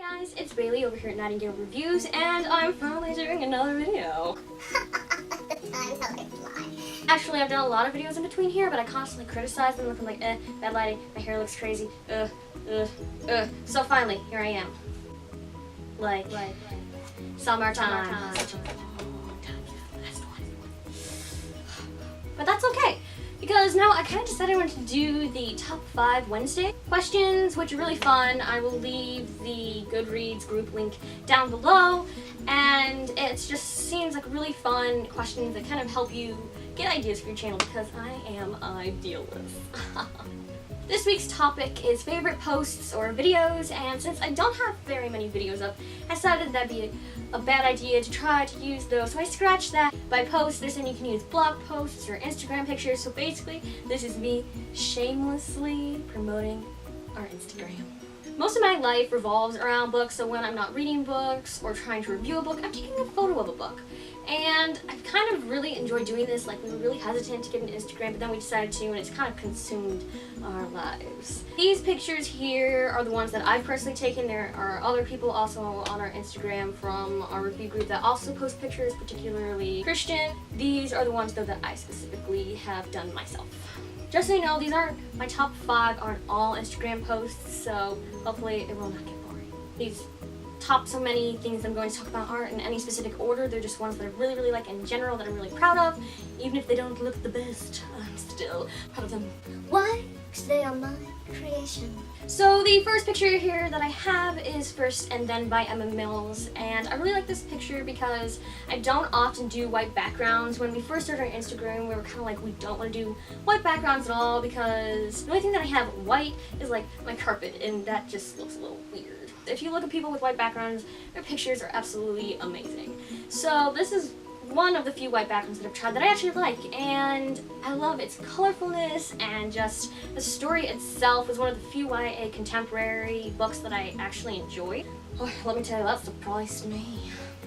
Hi guys, it's Bailey over here at Nightingale Reviews, and I'm finally doing another video. Actually, I've done a lot of videos in between here, but I constantly criticize them, looking like, bad lighting, my hair looks crazy, So finally, here I am. Like summertime. Such a long time. Last one. But that's okay, because now I kind of decided I wanted to do the top 5 Wednesday questions, which are really fun. I will leave the Goodreads group link down below, and it just seems like really fun questions that kind of help you get ideas for your channel, because I am an idealist. This week's topic is favorite posts or videos, and since I don't have very many videos up, I decided that'd be a bad idea to try to use those. So I scratched that. By posts, this and you can use blog posts or Instagram pictures. So basically, this is me shamelessly promoting our Instagram. Most of my life revolves around books, so when I'm not reading books or trying to review a book, I'm taking a photo of a book. And I've kind of really enjoyed doing this. Like, we were really hesitant to get an Instagram, but then we decided to, and it's kind of consumed our lives. These pictures here are the ones that I've personally taken. There are other people also on our Instagram from our review group that also post pictures, particularly Christian. These are the ones, though, that I specifically have done myself. Just so you know, these aren't, my top 5 aren't all Instagram posts, so hopefully it will not get boring. These top so many things I'm going to talk about aren't in any specific order. They're just ones that I really, really like in general, that I'm really proud of. Even if they don't look the best, I'm still proud of them. Why? Because they are my creation. So the first picture here that I have is First and Then by Emma Mills, and I really like this picture because I don't often do white backgrounds. When we first started our Instagram, we were kind of like, we don't want to do white backgrounds at all, because the only thing that I have white is like my carpet, and that just looks a little weird. If you look at people with white backgrounds, their pictures are absolutely amazing. So this is one of the few white backgrounds that I've tried that I actually like, and I love its colorfulness, and just the story itself is one of the few YA contemporary books that I actually enjoy. Oh, let me tell you, that surprised me.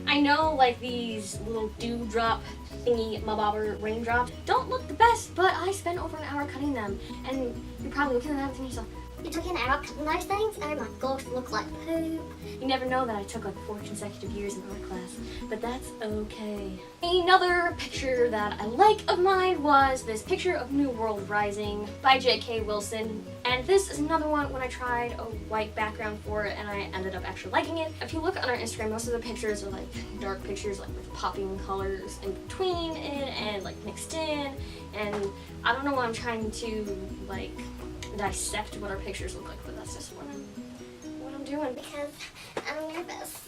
I know, like, these little dewdrop thingy mabobber raindrops don't look the best, but I spent over an hour cutting them, and you're probably looking at that and thinking to yourself, you took an hour cutting those things? Oh my gosh, look like poop. You never know that I took like 4 consecutive years in art class, but that's okay. Another picture that I like of mine was this picture of New World Rising by J.K. Wilson. And this is another one when I tried a white background for it and I ended up actually liking it. If you look on our Instagram, most of the pictures are like dark pictures, like with popping colors in between it and like mixed in. And I don't know why I'm trying to like dissect what our pictures look like, but that's just what I'm doing, because I'm nervous.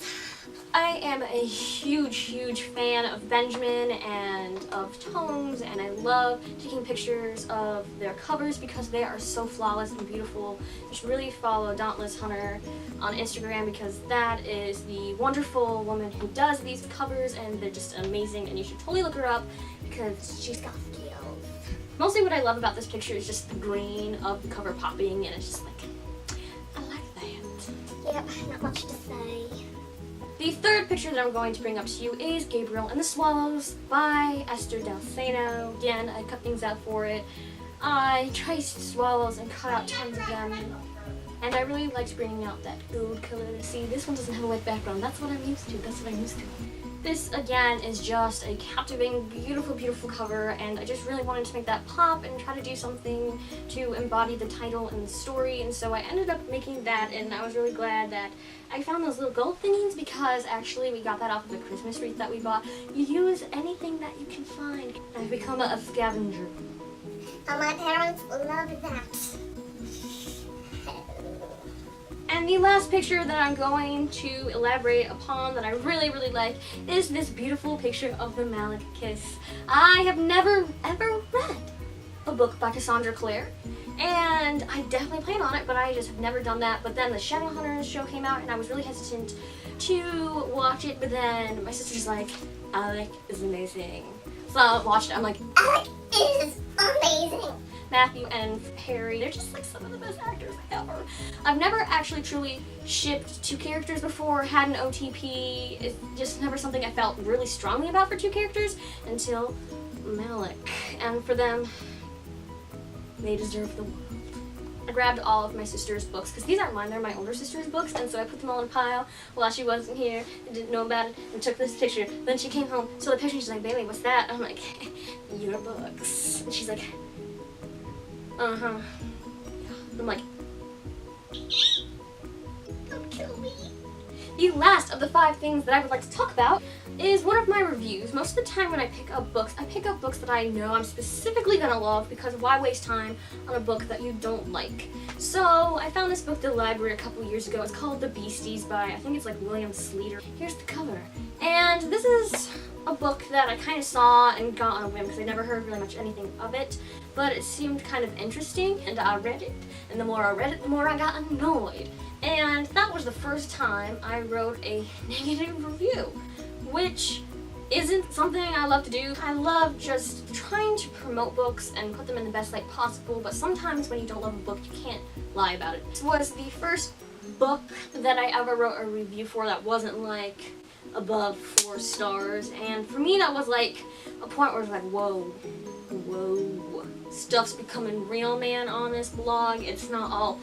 I am a huge fan of Benjamin and of tomes, and I love taking pictures of their covers because they are so flawless and beautiful. You should really follow Dauntless Hunter on Instagram, because that is the wonderful woman who does these covers, and they're just amazing, and you should totally look her up because she's got skills. Mostly what I love about this picture is just the grain of the cover popping, and it's just like, I like that. Yep, not much to say. The third picture that I'm going to bring up to you is Gabriel and the Swallows by Esther Delceno. Again, I cut things out for it. I traced swallows and cut out tons of them, and I really liked bringing out that gold color. See, this one doesn't have a white background. That's what I'm used to. That's what I'm used to. This, again, is just a captivating, beautiful cover, and I just really wanted to make that pop and try to do something to embody the title and the story, and so I ended up making that, and I was really glad that I found those little gold thingies, because actually we got that off of the Christmas wreath that we bought. You use anything that you can find. I've become a scavenger. My parents love that. And the last picture that I'm going to elaborate upon that I really like is this beautiful picture of the Malik Kiss. I have never ever read a book by Cassandra Clare, and I definitely plan on it, but I just have never done that. But then the Shadowhunters show came out, and I was really hesitant to watch it, but then my sister's like, Alec is amazing. So I watched it. I'm like, Alec is amazing. Matthew and Harry, they're just like some of the best actors ever. I've never actually truly shipped 2 characters before, had an OTP. It's just never something I felt really strongly about for 2 characters until Malik. And for them, they deserve the world. I grabbed all of my sister's books, because these aren't mine, they're my older sister's books, and so I put them all in a pile while she wasn't here and didn't know about it, and took this picture. Then she came home, saw the picture, and she's like, Bailey, what's that? I'm like, your books. And she's like, uh-huh. I'm like, don't kill me. The last of the 5 things that I would like to talk about is one of my reviews. Most of the time when I pick up books that I know I'm specifically gonna love, because why waste time on a book that you don't like? So I found this book at the library a couple years ago. It's called The Beasties by, I think it's like William Sleater. Here's the cover. And this is a book that I kind of saw and got on a whim because I never heard really much anything of it, but it seemed kind of interesting, and I read it, and the more I read it, the more I got annoyed. And that was the first time I wrote a negative review, which isn't something I love to do. I love just trying to promote books and put them in the best light possible, but sometimes when you don't love a book, you can't lie about it. This was the first book that I ever wrote a review for that wasn't like above 4 stars, and for me that was like a point where it was like, whoa, stuff's becoming real, man, on this blog. It's not all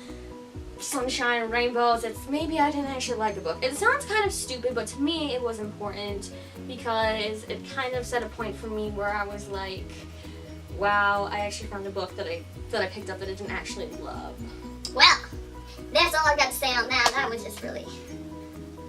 sunshine and rainbows. It's maybe I didn't actually like the book. It sounds kind of stupid, but to me it was important because it kind of set a point for me where I was like, wow, I actually found a book that I picked up that I didn't actually love. Well, that's all I've got to say on that. That was just really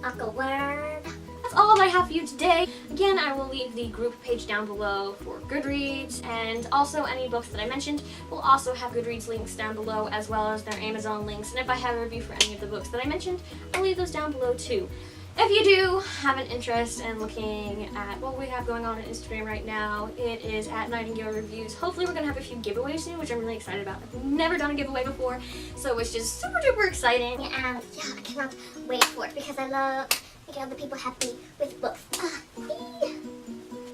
awkward. That's all I have for you today. Again, I will leave the group page down below for Goodreads, and also any books that I mentioned will also have Goodreads links down below, as well as their Amazon links. And if I have a review for any of the books that I mentioned, I'll leave those down below too. If you do have an interest in looking at what we have going on Instagram right now, it is at Nightingale Reviews. Hopefully we're going to have a few giveaways soon, which I'm really excited about. I've never done a giveaway before, so it's just super duper exciting. And yeah, I cannot wait for it because I love making other people happy with books.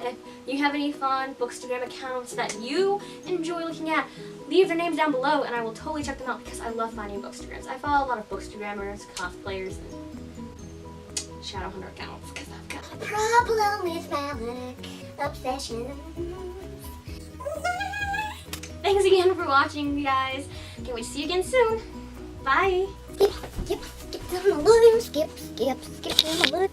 If you have any fun Bookstagram accounts that you enjoy looking at, leave their names down below and I will totally check them out because I love finding Bookstagrams. I follow a lot of Bookstagrammers, cosplayers, and Shadowhunter accounts because I've got a problem with phallic obsession. Thanks again for watching, you guys. Can't wait to see you again soon. Bye. Skip down the loop, skip down the loop.